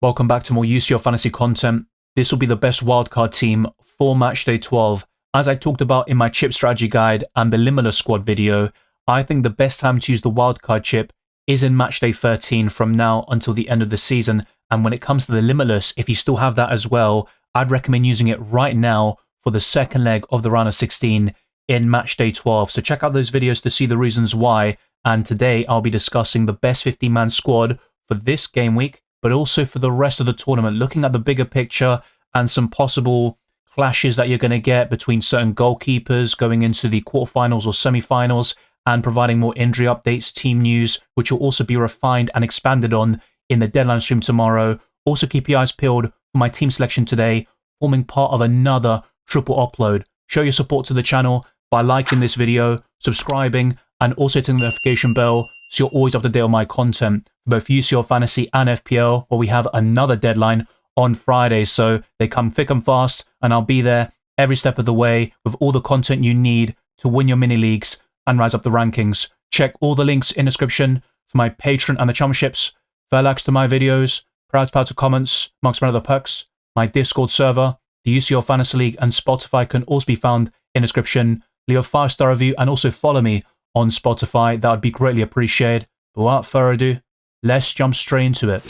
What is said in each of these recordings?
Welcome back to more UCL Fantasy content. This will be the best wildcard team for Matchday 12. As I talked about in my chip strategy guide and the Limitless squad video, I think the best time to use the wildcard chip is in Matchday 13 from now until the end of the season. And when it comes to the Limitless, if you still have that as well, I'd recommend using it right now for the second leg of the round of 16 in Matchday 12. So check out those videos to see the reasons why. And today I'll be discussing the best 15-man squad for this game week, but also for the rest of the tournament, looking at the bigger picture and some possible clashes that you're going to get between certain goalkeepers going into the quarterfinals or semi-finals, and providing more injury updates, team news, which will also be refined and expanded on in the deadline stream tomorrow. Also keep your eyes peeled for my team selection today, forming part of another triple upload. Show your support to the channel by liking this video, subscribing, and also hitting the notification bell so you're always up to date on my content for both UCL Fantasy and FPL, where we have another deadline on Friday. So they come thick and fast, and I'll be there every step of the way with all the content you need to win your mini leagues and rise up the rankings. Check all the links in the description for my Patreon and the championships, fair likes to my videos, proud to comments, amongst many other perks. My Discord server, the UCL Fantasy League, and Spotify can also be found in the description. Leave a 5-star review and also follow me on Spotify. That would be greatly appreciated. But without further ado, let's jump straight into it.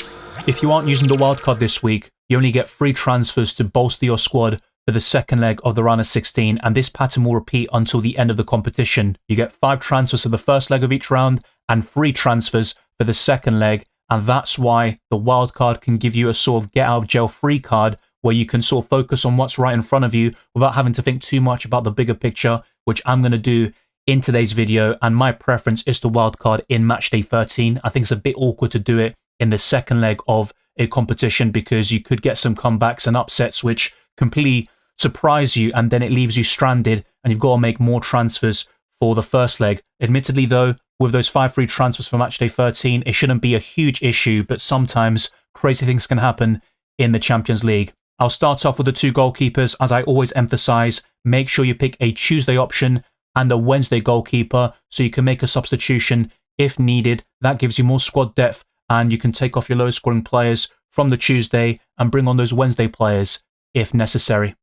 If you aren't using the wildcard this week, you only get 3 transfers to bolster your squad for the second leg of the round of 16, and this pattern will repeat until the end of the competition. You get 5 transfers for the first leg of each round and 3 transfers for the second leg, and that's why the wildcard can give you a sort of get out of jail free card where you can sort of focus on what's right in front of you without having to think too much about the bigger picture, which I'm going to do in today's video. And my preference is to wildcard in Matchday 13. I think it's a bit awkward to do it in the second leg of a competition because you could get some comebacks and upsets which completely surprise you, and then it leaves you stranded and you've got to make more transfers for the first leg. Admittedly though, with those 5 free transfers for Matchday 13, it shouldn't be a huge issue, but sometimes crazy things can happen in the Champions League. I'll start off with the 2 goalkeepers. As I always emphasize, make sure you pick a Tuesday option and a Wednesday goalkeeper so you can make a substitution if needed. That gives you more squad depth, and you can take off your low scoring players from the Tuesday and bring on those Wednesday players if necessary.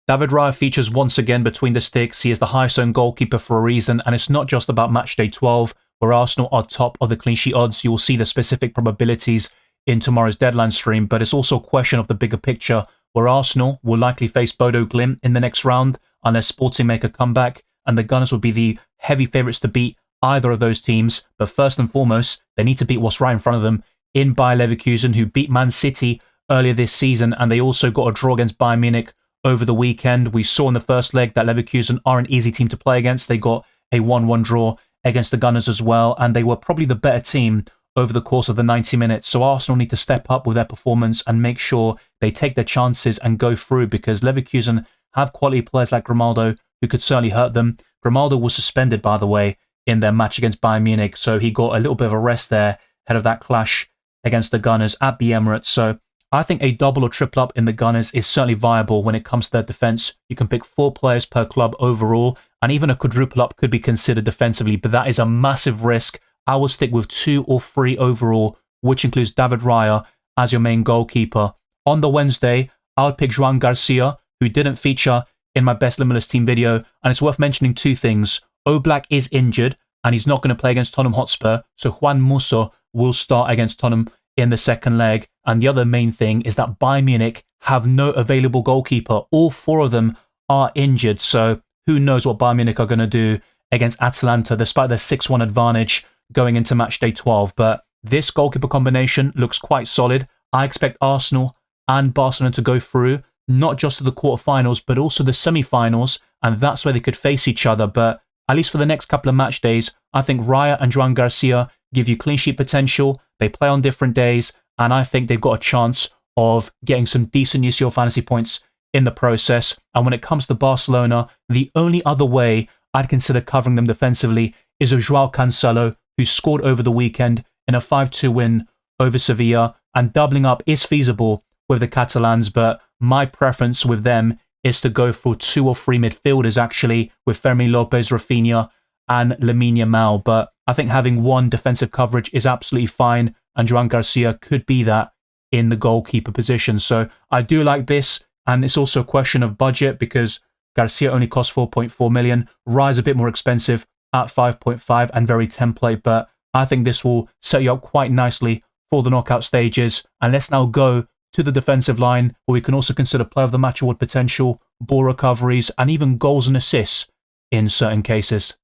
David Raya features once again between the sticks. He is the highest owned goalkeeper for a reason, and it's not just about Matchday 12 where Arsenal are top of the clean sheet odds. You will see the specific probabilities in tomorrow's deadline stream, but it's also a question of the bigger picture where Arsenal will likely face Bodo Glimt in the next round unless Sporting make a comeback, and the Gunners would be the heavy favourites to beat either of those teams. But first and foremost, they need to beat what's right in front of them in Bayer Leverkusen, who beat Man City earlier this season, and they also got a draw against Bayern Munich over the weekend. We saw in the first leg that Leverkusen are an easy team to play against. They got a 1-1 draw against the Gunners as well, and they were probably the better team over the course of the 90 minutes. So Arsenal need to step up with their performance and make sure they take their chances and go through, because Leverkusen have quality players like Grimaldo who could certainly hurt them. Grimaldo was suspended, by the way, in their match against Bayern Munich, so he got a little bit of a rest there ahead of that clash against the Gunners at the Emirates. So I think a double or triple up in the Gunners is certainly viable when it comes to their defence. You can pick 4 players per club overall, and even a quadruple up could be considered defensively, but that is a massive risk. I will stick with 2 or 3 overall, which includes David Raya as your main goalkeeper. On the Wednesday, I would pick Joan Garcia, who didn't feature in my best Limitless team video, and it's worth mentioning 2 things. Oblak is injured and he's not going to play against Tottenham Hotspur, so Juan Musso will start against Tottenham in the second leg. And the other main thing is that Bayern Munich have no available goalkeeper. All 4 of them are injured, so who knows what Bayern Munich are going to do against Atalanta despite their 6-1 advantage going into Matchday 12. But this goalkeeper combination looks quite solid. I expect Arsenal and Barcelona to go through, not just to the quarterfinals, but also the semi-finals, and that's where they could face each other. But at least for the next couple of match days, I think Raya and Joan Garcia give you clean sheet potential. They play on different days, and I think they've got a chance of getting some decent UCL fantasy points in the process. And when it comes to Barcelona, the only other way I'd consider covering them defensively is with Joao Cancelo, who scored over the weekend in a 5-2 win over Sevilla, and doubling up is feasible with the Catalans, but my preference with them is to go for 2 or 3 midfielders actually, with Fermin Lopez, Rafinha and Lamine Yamal. But I think having 1 defensive coverage is absolutely fine, and Joan Garcia could be that in the goalkeeper position. So I do like this, and it's also a question of budget because Garcia only costs 4.4 million. Rye's a bit more expensive at 5.5 and very template, but I think this will set you up quite nicely for the knockout stages. And let's now go to the defensive line, where we can also consider player of the match award potential, ball recoveries, and even goals and assists in certain cases.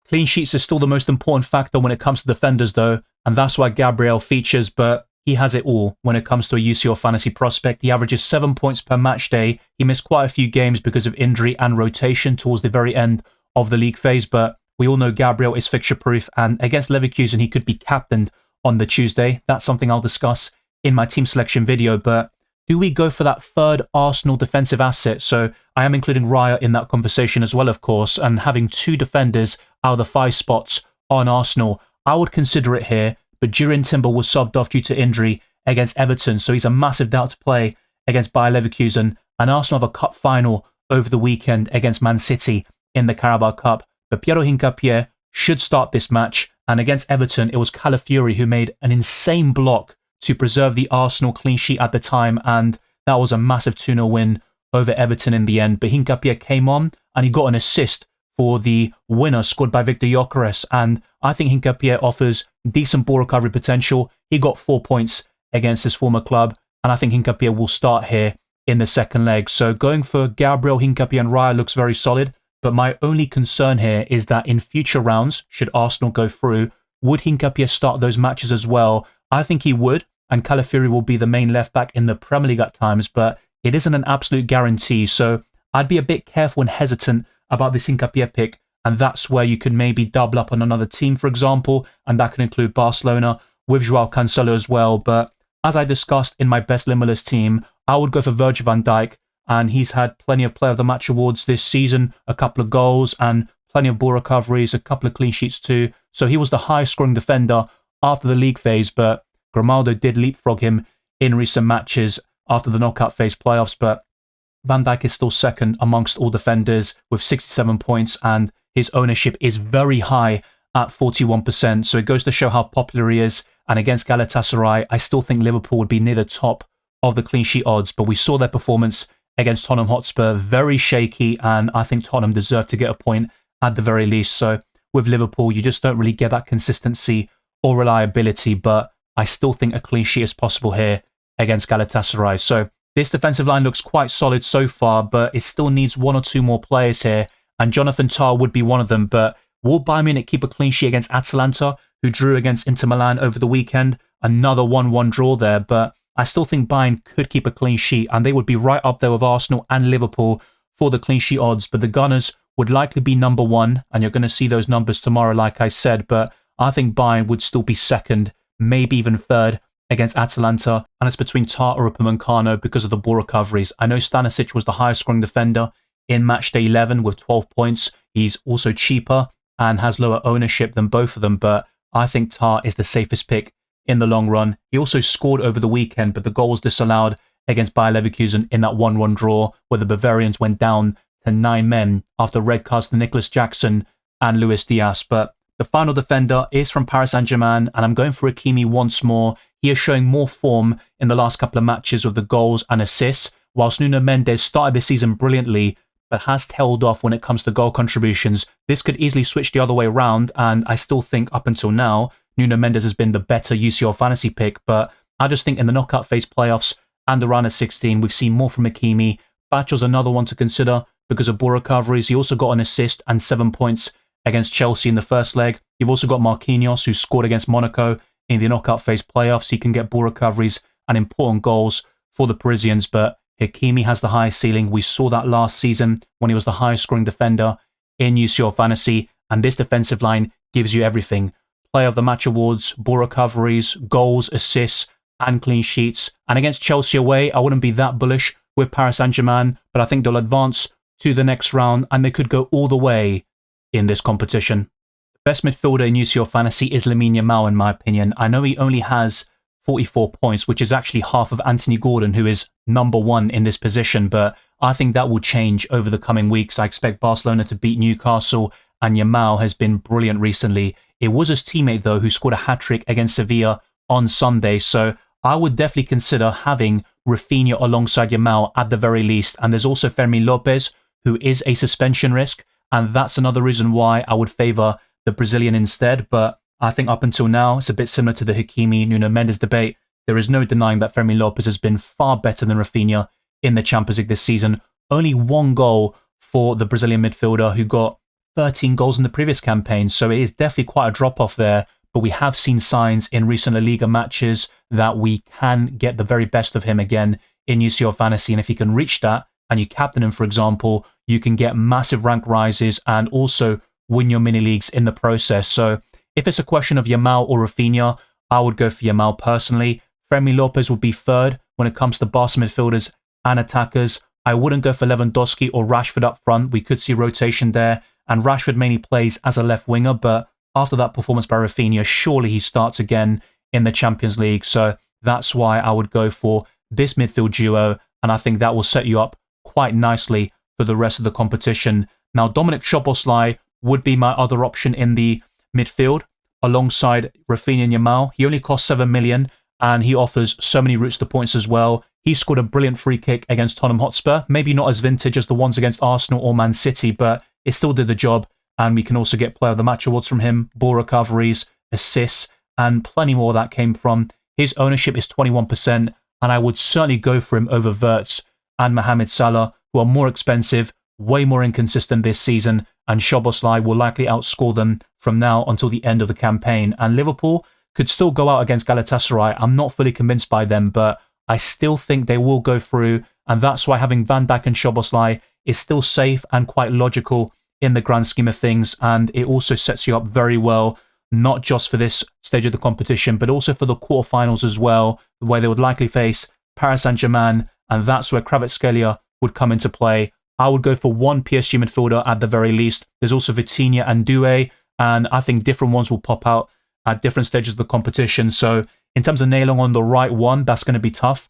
Clean sheets is still the most important factor when it comes to defenders though, and that's why Gabriel features, but he has it all when it comes to a UCL Fantasy prospect. He averages 7 points per match day. He missed quite a few games because of injury and rotation towards the very end of the league phase, but we all know Gabriel is fixture proof, and against Leverkusen he could be captained on the Tuesday. That's something I'll discuss in my team selection video, but do we go for that third Arsenal defensive asset? So I am including Raya in that conversation as well, of course, and having 2 defenders out of the 5 spots on Arsenal, I would consider it here, but Jurrien Timber was subbed off due to injury against Everton, so he's a massive doubt to play against Bayer Leverkusen, and Arsenal have a cup final over the weekend against Man City in the Carabao Cup, but Piero Hincapié should start this match, and against Everton, it was Calafiori who made an insane block to preserve the Arsenal clean sheet at the time, and that was a massive 2-0 win over Everton in the end. But Hincapié came on and he got an assist for the winner scored by Victor Gyökeres, and I think Hincapié offers decent ball recovery potential. He got 4 points against his former club, and I think Hincapié will start here in the second leg. So going for Gabriel, Hincapié and Raya looks very solid, but my only concern here is that in future rounds, should Arsenal go through, would Hincapié start those matches as well? I think he would, and Calafiori will be the main left back in the Premier League at times, but it isn't an absolute guarantee, so I'd be a bit careful and hesitant about this Hincapié pick, and that's where you could maybe double up on another team, for example, and that could include Barcelona with Joao Cancelo as well. But as I discussed in my best Limitless team, I would go for Virgil van Dijk, and he's had plenty of Player of the Match awards this season, a couple of goals and plenty of ball recoveries, a couple of clean sheets too, so he was the highest scoring defender after the league phase, but Grimaldo did leapfrog him in recent matches after the knockout phase playoffs, but Van Dijk is still second amongst all defenders with 67 points, and his ownership is very high at 41%, so it goes to show how popular he is. And against Galatasaray, I still think Liverpool would be near the top of the clean sheet odds, but we saw their performance against Tottenham Hotspur, very shaky, and I think Tottenham deserve to get a point at the very least. So with Liverpool, you just don't really get that consistency or reliability, but I still think a clean sheet is possible here against Galatasaray. So this defensive line looks quite solid so far, but it still needs 1 or 2 more players here, and Jonathan Tah would be one of them. But will Bayern Munich keep a clean sheet against Atalanta, who drew against Inter Milan over the weekend? Another 1-1 draw there, but I still think Bayern could keep a clean sheet, and they would be right up there with Arsenal and Liverpool for the clean sheet odds. But the Gunners would likely be number 1, and you're going to see those numbers tomorrow, like I said, but I think Bayern would still be second, maybe even third against Atalanta, and it's between Tah or Upamecano because of the ball recoveries. I know Stanisic was the highest scoring defender in Matchday 11 with 12 points. He's also cheaper and has lower ownership than both of them, but I think Tah is the safest pick in the long run. He also scored over the weekend, but the goal was disallowed against Bayer Leverkusen in that 1-1 draw, where the Bavarians went down to 9 men after red cards to Nicholas Jackson and Luis Diaz. But the final defender is from Paris Saint-Germain, and I'm going for Hakimi once more. He is showing more form in the last couple of matches with the goals and assists, whilst Nuno Mendes started the season brilliantly, but has tailed off when it comes to goal contributions. This could easily switch the other way around, and I still think up until now, Nuno Mendes has been the better UCL fantasy pick, but I just think in the knockout phase playoffs and the round of 16, we've seen more from Hakimi. Bachel's another one to consider because of ball recoveries. He also got an assist and 7 points against Chelsea in the first leg. You've also got Marquinhos, who scored against Monaco in the knockout phase playoffs. He can get ball recoveries and important goals for the Parisians, but Hakimi has the highest ceiling. We saw that last season when he was the highest scoring defender in UCL Fantasy, and this defensive line gives you everything. Player of the Match awards, ball recoveries, goals, assists, and clean sheets. And against Chelsea away, I wouldn't be that bullish with Paris Saint-Germain, but I think they'll advance to the next round and they could go all the way in this competition. The best midfielder in UCL Fantasy is Lamine Yamal, in my opinion. I know he only has 44 points, which is actually half of Anthony Gordon, who is number 1 in this position, but I think that will change over the coming weeks. I expect Barcelona to beat Newcastle, and Yamal has been brilliant recently. It was his teammate, though, who scored a hat-trick against Sevilla on Sunday, so I would definitely consider having Rafinha alongside Yamal at the very least. And there's also Fermin Lopez, who is a suspension risk. And that's another reason why I would favour the Brazilian instead. But I think up until now, it's a bit similar to the Hakimi-Nuno Mendes debate. There is no denying that Fermin Lopez has been far better than Rafinha in the Champions League this season. Only one goal for the Brazilian midfielder, who got 13 goals in the previous campaign. So it is definitely quite a drop-off there. But we have seen signs in recent La Liga matches that we can get the very best of him again in UCL Fantasy. And if he can reach that, and you captain him, for example, you can get massive rank rises and also win your mini leagues in the process. So if it's a question of Yamal or Rafinha, I would go for Yamal personally. Fermin Lopez would be third when it comes to Barca midfielders and attackers. I wouldn't go for Lewandowski or Rashford up front. We could see rotation there, and Rashford mainly plays as a left winger, but after that performance by Rafinha, surely he starts again in the Champions League. So that's why I would go for this midfield duo, and I think that will set you up quite nicely for the rest of the competition. Now, Dominic Szoboszlai would be my other option in the midfield alongside Rafinha and Yamal. He only costs 7 million and he offers so many routes to points as well. He scored a brilliant free kick against Tottenham Hotspur, maybe not as vintage as the ones against Arsenal or Man City, but it still did the job. And we can also get Player of the Match awards from him, ball recoveries, assists, and plenty more that came from. His ownership is 21%, and I would certainly go for him over Wirtz and Mohamed Salah, who are more expensive, way more inconsistent this season, and Szoboszlai will likely outscore them from now until the end of the campaign. And Liverpool could still go out against Galatasaray. I'm not fully convinced by them, but I still think they will go through, and that's why having Van Dijk and Szoboszlai is still safe and quite logical in the grand scheme of things, and it also sets you up very well, not just for this stage of the competition, but also for the quarterfinals as well, where they would likely face Paris Saint-Germain, and that's where Kvaratskhelia would come into play. I would go for one PSG midfielder at the very least. There's also Vitinha and Doué, and I think different ones will pop out at different stages of the competition. So in terms of nailing on the right one, that's going to be tough.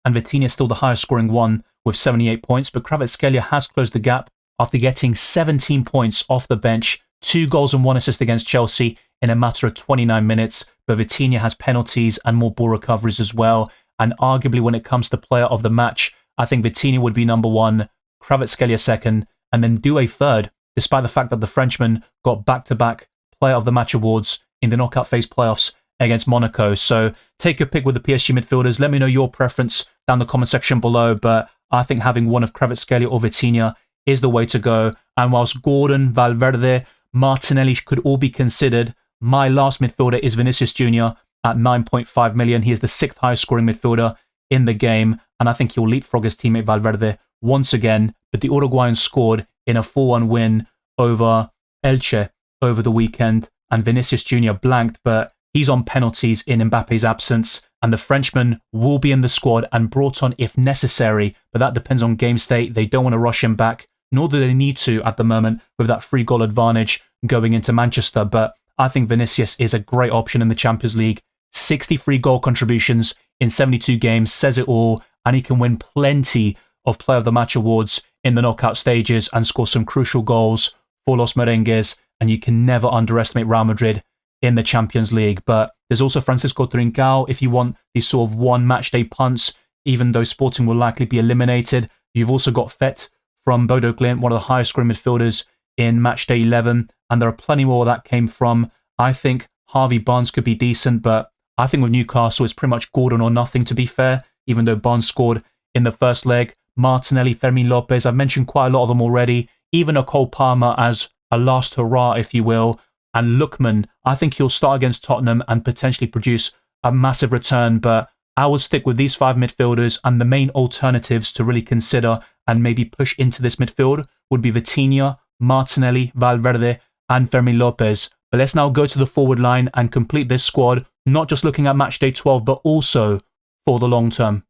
And Vitinha is still the highest scoring one with 78 points, but Kvaratskhelia has closed the gap after getting 17 points off the bench, 2 goals and 1 assist against Chelsea in a matter of 29 minutes. But Vitinha has penalties and more ball recoveries as well. And arguably when it comes to player of the match, I think Vitinha would be number 1, Kvaratskhelia second, and then Doué third, despite the fact that the Frenchman got back-to-back player of the match awards in the knockout phase playoffs against Monaco. So take your pick with the PSG midfielders. Let me know your preference down the comment section below, but I think having one of Kvaratskhelia or Vitinha is the way to go. And whilst Gordon, Valverde, Martinelli could all be considered, my last midfielder is Vinicius Jr. at 9.5 million. He is the 6th highest scoring midfielder in the game, and I think he'll leapfrog his teammate Valverde once again. But the Uruguayan scored in a 4-1 win over Elche over the weekend, and Vinicius Jr. blanked, but he's on penalties in Mbappe's absence, and the Frenchman will be in the squad and brought on if necessary, but that depends on game state. They don't want to rush him back, nor do they need to at the moment with that 3-goal advantage going into Manchester. But I think Vinicius is a great option in the Champions League. 63 goal contributions in 72 games says it all, and he can win plenty of Player of the Match awards in the knockout stages and score some crucial goals for Los Merengues, and you can never underestimate Real Madrid in the Champions League. But there's also Francisco Trincao if you want these sort of one matchday punts, even though Sporting will likely be eliminated. You've also got Fett from Bodo Glimt, one of the highest scoring midfielders in matchday 11, and there are plenty more that came from. I think Harvey Barnes could be decent, but I think with Newcastle it's pretty much Gordon or nothing, to be fair, even though Barnes scored in the first leg. Martinelli, Fermin Lopez, I've mentioned quite a lot of them already. Even a Cole Palmer as a last hurrah, if you will. And Lookman, I think he'll start against Tottenham and potentially produce a massive return, but I would stick with these 5 midfielders, and the main alternatives to really consider and maybe push into this midfield would be Vitinha, Martinelli, Valverde, and Fermin Lopez. But let's now go to the forward line and complete this squad, not just looking at matchday 12, but also for the long term.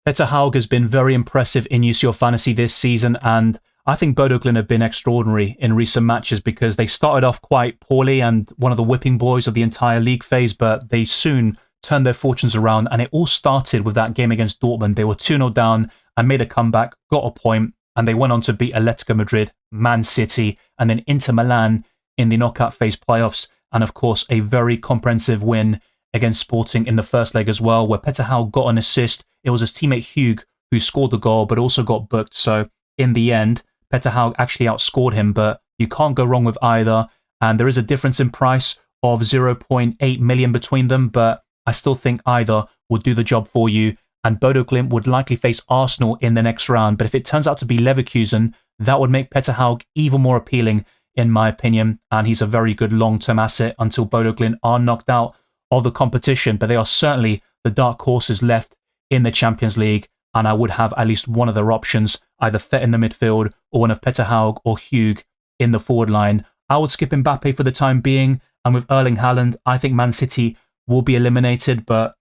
Petter Haug has been very impressive in UCL Fantasy this season, and I think Bodo Glimt have been extraordinary in recent matches because they started off quite poorly and one of the whipping boys of the entire league phase, but they soon turned their fortunes around, and it all started with that game against Dortmund. They were 2-0 down and made a comeback, got a point, and they went on to beat Atletico Madrid, Man City, and then Inter Milan in the knockout phase playoffs, and of course a very comprehensive win against Sporting in the first leg as well, where Petter Haug got an assist. It was his teammate Hugh who scored the goal, but also got booked. So in the end, Petter Haug actually outscored him, but you can't go wrong with either. And there is a difference in price of 0.8 million between them, but I still think either will do the job for you. And Bodo Glimt would likely face Arsenal in the next round. But if it turns out to be Leverkusen, that would make Petter Haug even more appealing, in my opinion. And he's a very good long-term asset until Bodo Glimt are knocked out of the competition. But they are certainly the dark horses left in the Champions League. And I would have at least one of their options, either Fet in the midfield or one of Petter Haug or Hugh in the forward line. I would skip Mbappe for the time being. And with Erling Haaland, I think Man City will be eliminated. But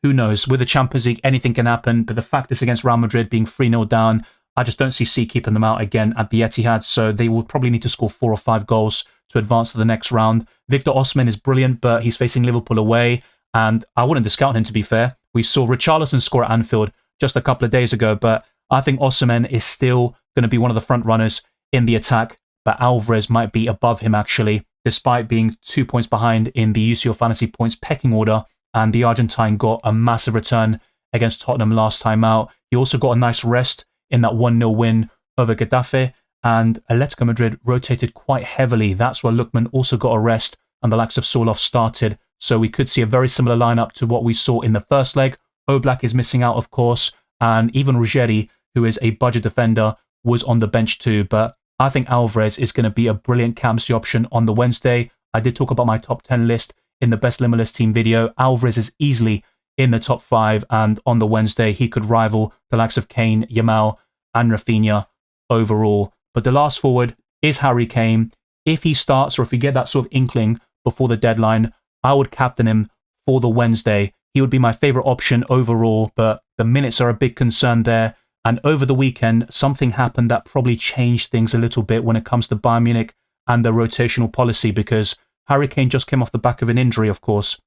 who knows? With the Champions League, anything can happen. But the fact is against Real Madrid being 3-0 down, I just don't see keeping them out again at the Etihad. So they will probably need to score 4 or 5 goals to advance to the next round. Victor Osimhen is brilliant, but he's facing Liverpool away. And I wouldn't discount him, to be fair. We saw Richarlison score at Anfield just a couple of days ago. But I think Osimhen is still going to be one of the front runners in the attack. But Alvarez might be above him, actually, despite being 2 points behind in the UCL Fantasy points pecking order. And the Argentine got a massive return against Tottenham last time out. He also got a nice rest in that 1-0 win over Getafe. And Atletico Madrid rotated quite heavily. That's where Lookman also got a rest and the likes of Soulov started. So we could see a very similar lineup to what we saw in the first leg. Oblak is missing out, of course. And even Ruggeri, who is a budget defender, was on the bench too. But I think Alvarez is going to be a brilliant captaincy option on the Wednesday. I did talk about my top 10 list in the best limitless team video. Alvarez is easily in the top 5, and on the Wednesday he could rival the likes of Kane, Yamal and Rafinha overall. But the last forward is Harry Kane. If he starts, or if we get that sort of inkling before the deadline, I would captain him for the Wednesday. He would be my favourite option overall, but the minutes are a big concern there. And over the weekend, something happened that probably changed things a little bit when it comes to Bayern Munich and their rotational policy, because Harry Kane just came off the back of an injury, of course.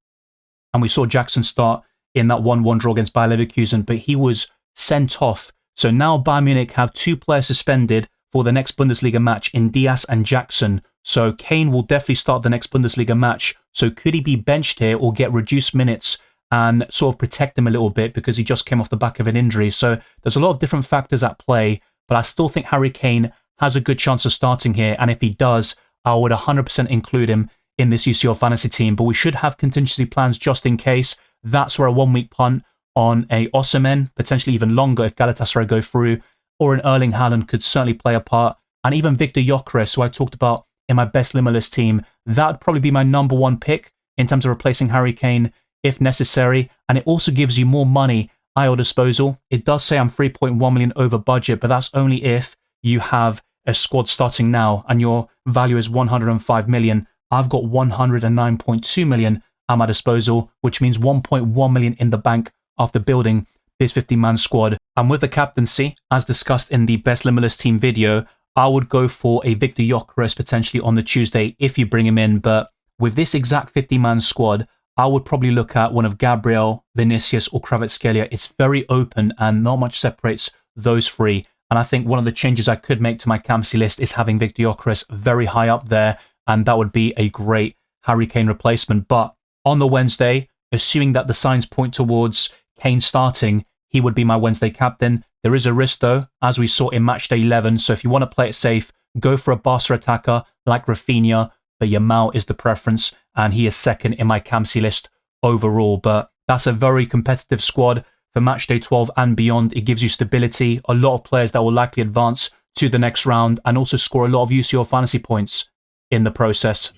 And we saw Jackson start in that 1-1 draw against Bayer Leverkusen, but he was sent off. So now Bayern Munich have 2 players suspended for the next Bundesliga match in Diaz and Jackson. So Kane will definitely start the next Bundesliga match. So could he be benched here or get reduced minutes and sort of protect him a little bit because he just came off the back of an injury? So there's a lot of different factors at play, but I still think Harry Kane has a good chance of starting here. And if he does, I would 100% include him in this UCL Fantasy team. But we should have contingency plans just in case. That's where a 1-week punt on a Osimhen, potentially even longer if Galatasaray go through, or an Erling Haaland could certainly play a part. And even Victor Gyökeres, who I talked about in my best limitless team, that would probably be my number 1 pick in terms of replacing Harry Kane if necessary. And it also gives you more money at your disposal. It does say I'm 3.1 million over budget, but that's only if you have a squad starting now and your value is 105 million. I've got 109.2 million at my disposal, which means 1.1 million in the bank after building this 50-man squad. And with the captaincy, as discussed in the best limitless team video, I would go for a Victor Gyökeres potentially on the Tuesday if you bring him in. But with this exact 50-man squad, I would probably look at one of Gabriel, Vinicius or Kvaratskhelia. It's very open and not much separates those 3. And I think one of the changes I could make to my captaincy list is having Victor Gyökeres very high up there. And that would be a great Harry Kane replacement. But on the Wednesday, assuming that the signs point towards Kane starting, he would be my Wednesday captain. There is a risk though, as we saw in Matchday 11. So if you want to play it safe, go for a Barca attacker like Rafinha. But Yamal is the preference, and he is second in my captaincy list overall. But that's a very competitive squad for Matchday 12 and beyond. It gives you stability, a lot of players that will likely advance to the next round and also score a lot of UCL fantasy points in the process.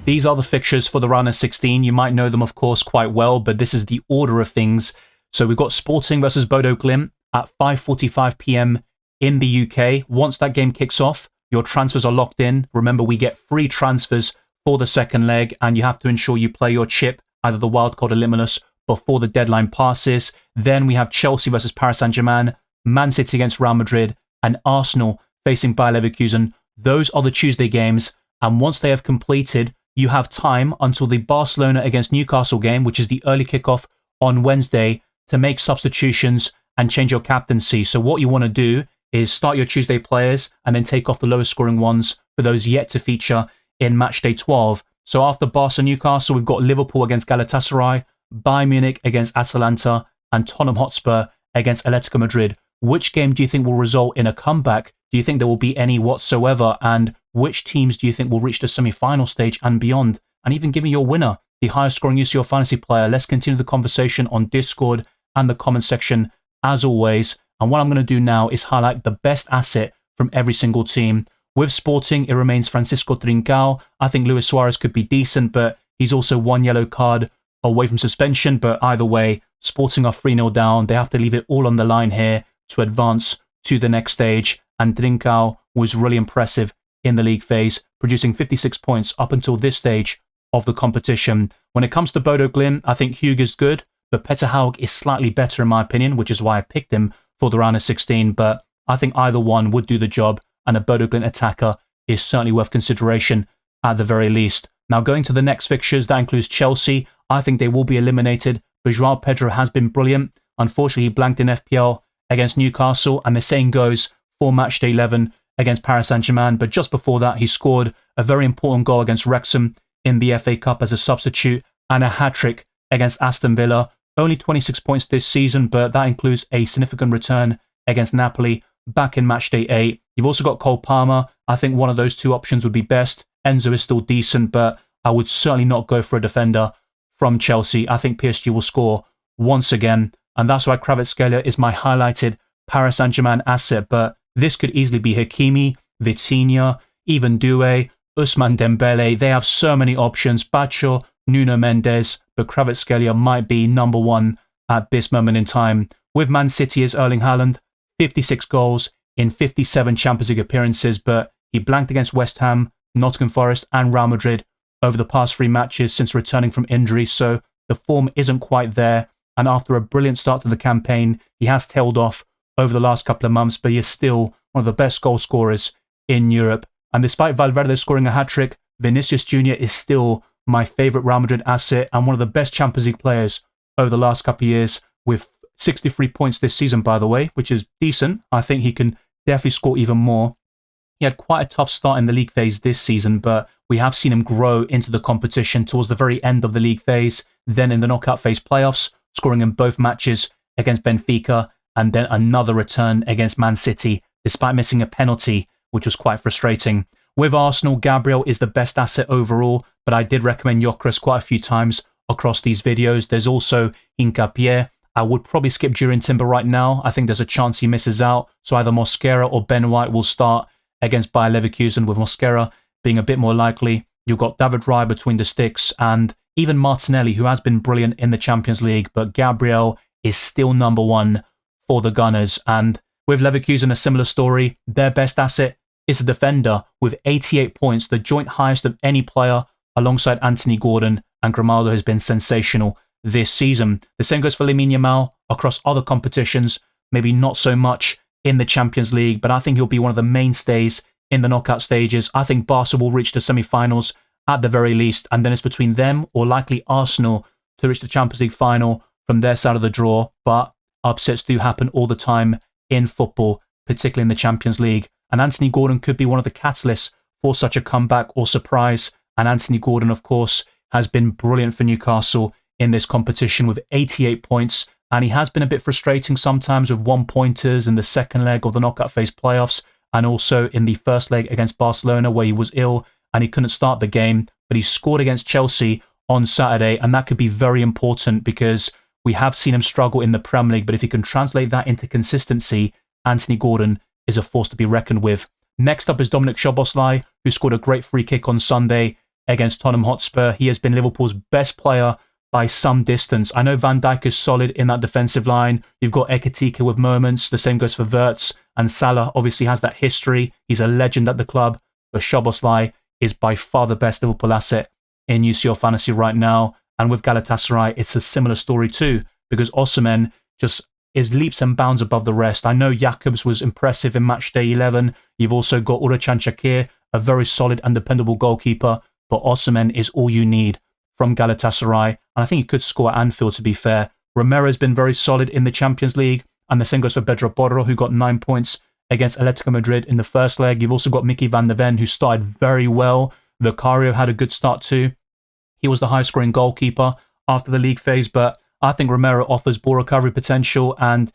These are the fixtures for the round of 16. You might know them, of course, quite well, but this is the order of things. So we've got Sporting versus Bodo Glimt at 5:45 p.m. in the UK. Once that game kicks off, your transfers are locked in. Remember, we get free transfers for the second leg, and you have to ensure you play your chip, either the wildcard or limitless, before the deadline passes. Then we have Chelsea versus Paris Saint-Germain, Man City against Real Madrid, and Arsenal facing Bayer Leverkusen. Those are the Tuesday games, and once they have completed, you have time until the Barcelona against Newcastle game, which is the early kickoff on Wednesday, to make substitutions and change your captaincy. So what you want to do is start your Tuesday players and then take off the lowest scoring ones for those yet to feature in Matchday 12. So after Barca Newcastle, we've got Liverpool against Galatasaray, Bayern Munich against Atalanta, and Tottenham Hotspur against Atletico Madrid. Which game do you think will result in a comeback? Do you think there will be any whatsoever? And which teams do you think will reach the semi-final stage and beyond? And even give me your winner, the highest scoring UCL Fantasy player. Let's continue the conversation on Discord and the comment section as always. And what I'm going to do now is highlight the best asset from every single team. With Sporting, it remains Francisco Trincao. I think Luis Suarez could be decent, but he's also one yellow card away from suspension. But either way, Sporting are 3-0 down. They have to leave it all on the line here to advance to the next stage. And Trincao was really impressive in the league phase, producing 56 points up until this stage of the competition. When it comes to Bodo Glimt, I think Hugh is good, but Petter Haug is slightly better in my opinion, which is why I picked him for the round of 16. But I think either one would do the job, and a Bodo Glimt attacker is certainly worth consideration at the very least. Now going to the next fixtures, that includes Chelsea. I think they will be eliminated, but João Pedro has been brilliant. Unfortunately, he blanked in FPL against Newcastle, and the same goes for Matchday 11 against Paris Saint-Germain. But just before that, he scored a very important goal against Wrexham in the FA Cup as a substitute, and a hat-trick against Aston Villa. Only 26 points this season, but that includes a significant return against Napoli back in Matchday 8. You've also got Cole Palmer. I think one of those two options would be best. Enzo is still decent, but I would certainly not go for a defender from Chelsea. I think PSG will score once again, and that's why Kvaratskhelia is my highlighted Paris Saint-Germain asset. But this could easily be Hakimi, Vitinha, even Doué, Ousmane Dembele. They have so many options. Bacho, Nuno Mendes, but Kvaratskhelia might be number one at this moment in time. With Man City is Erling Haaland, 56 goals in 57 Champions League appearances, but he blanked against West Ham, Nottingham Forest and Real Madrid over the past 3 matches since returning from injury, so the form isn't quite there. And after a brilliant start to the campaign, he has tailed off over the last couple of months, but he is still one of the best goal scorers in Europe. And despite Valverde scoring a hat-trick, Vinicius Jr. is still my favourite Real Madrid asset and one of the best Champions League players over the last couple of years, with 63 points this season, by the way, which is decent. I think he can definitely score even more. He had quite a tough start in the league phase this season, but we have seen him grow into the competition towards the very end of the league phase, then in the knockout phase playoffs, scoring in both matches against Benfica, and then another return against Man City, despite missing a penalty, which was quite frustrating. With Arsenal, Gabriel is the best asset overall, but I did recommend Gyökeres quite a few times across these videos. There's also Hincapié. I would probably skip Durin Timber right now. I think there's a chance he misses out, so either Mosquera or Ben White will start against Bayer Leverkusen, with Mosquera being a bit more likely. You've got David Raya between the sticks, and even Martinelli, who has been brilliant in the Champions League, but Gabriel is still number one for the Gunners. And with Leverkusen, a similar story. Their best asset is a defender with 88 points, the joint highest of any player alongside Anthony Gordon, and Grimaldo has been sensational this season. The same goes for Lamine Yamal across other competitions, maybe not so much in the Champions League, but I think he'll be one of the mainstays in the knockout stages. I think Barca will reach the semi-finals at the very least, and then it's between them or likely Arsenal to reach the Champions League final from their side of the draw. But upsets do happen all the time in football, particularly in the Champions League. And Anthony Gordon could be one of the catalysts for such a comeback or surprise. And Anthony Gordon, of course, has been brilliant for Newcastle in this competition with 88 points. And he has been a bit frustrating sometimes with 1-pointers in the second leg of the knockout phase playoffs, and also in the first leg against Barcelona where he was ill and he couldn't start the game. But he scored against Chelsea on Saturday, and that could be very important because we have seen him struggle in the Premier League. But if he can translate that into consistency, Anthony Gordon is a force to be reckoned with. Next up is Dominik Szoboszlai, who scored a great free kick on Sunday against Tottenham Hotspur. He has been Liverpool's best player by some distance. I know Van Dijk is solid in that defensive line. You've got Ekitike with moments. The same goes for Wirtz, and Salah obviously has that history. He's a legend at the club, but Szoboszlai is by far the best Liverpool asset in UCL Fantasy right now. And with Galatasaray, it's a similar story too, because Osimhen just is leaps and bounds above the rest. I know Jakobs was impressive in Matchday 11. You've also got Uğurcan Çakır, a very solid and dependable goalkeeper, but Osimhen is all you need from Galatasaray, and I think he could score at Anfield, to be fair. Romero has been very solid in the Champions League, and the same goes for Pedro Porro, who got 9 points against Atletico Madrid in the first leg. You've also got Mickey van der Ven, who started very well Vicario had a good start too. He was the high scoring goalkeeper after the league phase, but I think Romero offers ball recovery potential, and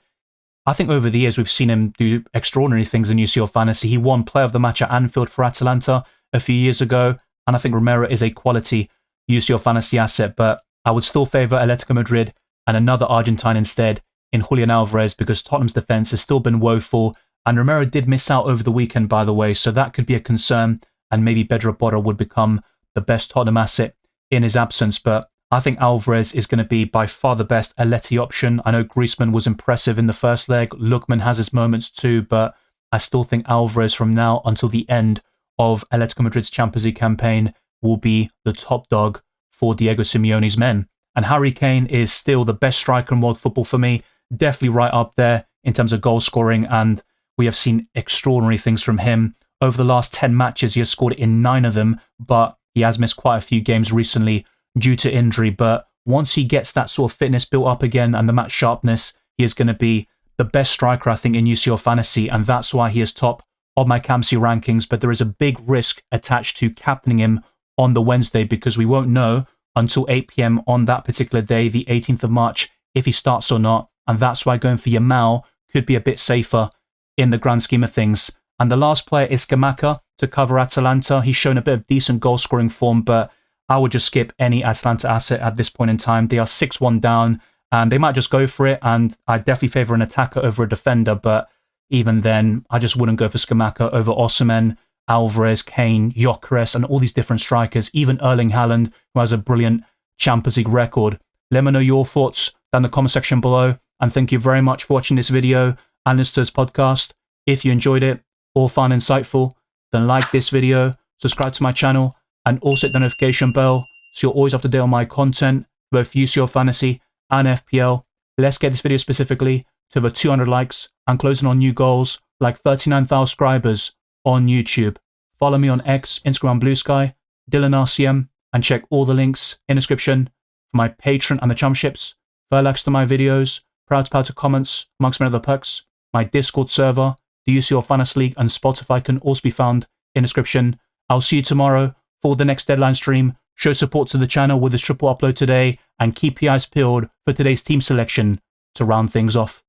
I think over the years we've seen him do extraordinary things in UCL Fantasy. He won Player of the Match at Anfield for Atalanta a few years ago, and I think Romero is a quality UCL Fantasy asset, but I would still favour Atletico Madrid and another Argentine instead in Julian Alvarez, because Tottenham's defence has still been woeful, and Romero did miss out over the weekend, by the way, so that could be a concern, and maybe Pedro Porro would become the best Tottenham asset in his absence, but I think Alvarez is going to be by far the best Atleti option. I know Griezmann was impressive in the first leg, Lookman has his moments too, but I still think Alvarez from now until the end of Atletico Madrid's Champions League campaign will be the top dog for Diego Simeone's men. And Harry Kane is still the best striker in world football for me, definitely right up there in terms of goal scoring, and we have seen extraordinary things from him. Over the last 10 matches, he has scored in 9 of them, but he has missed quite a few games recently due to injury. But once he gets that sort of fitness built up again and the match sharpness, he is going to be the best striker, I think, in UCL Fantasy, and that's why he is top of my Camsey rankings. But there is a big risk attached to captaining him on the Wednesday, because we won't know until 8 p.m. on that particular day, the 18th of March, if he starts or not. And that's why going for Yamal could be a bit safer in the grand scheme of things. And the last player is Scamacca to cover Atalanta. He's shown a bit of decent goal-scoring form, but I would just skip any Atalanta asset at this point in time. They are 6-1 down, and they might just go for it, and I definitely favour an attacker over a defender, but even then, I just wouldn't go for Scamacca over Osimhen, Alvarez, Kane, Gyökeres, and all these different strikers, even Erling Haaland, who has a brilliant Champions League record. Let me know your thoughts down in the comment section below, and thank you very much for watching this video and listening to this podcast. If you enjoyed it or found insightful, then like this video, subscribe to my channel, and also hit the notification bell so you're always up to date on my content, both UCL Fantasy and FPL. Let's get this video specifically to over 200 likes and closing on new goals like 39,000 subscribers on YouTube. Follow me on X, Instagram, Blue Sky, Dylan RCM, and check all the links in the description for my Patreon and the championships, further likes to my videos, proud to comments, amongst many other perks. My Discord server, the UCL Fantasy League, and Spotify can also be found in the description. I'll see you tomorrow for the next deadline stream. Show support to the channel with this triple upload today, and keep your eyes peeled for today's team selection to round things off.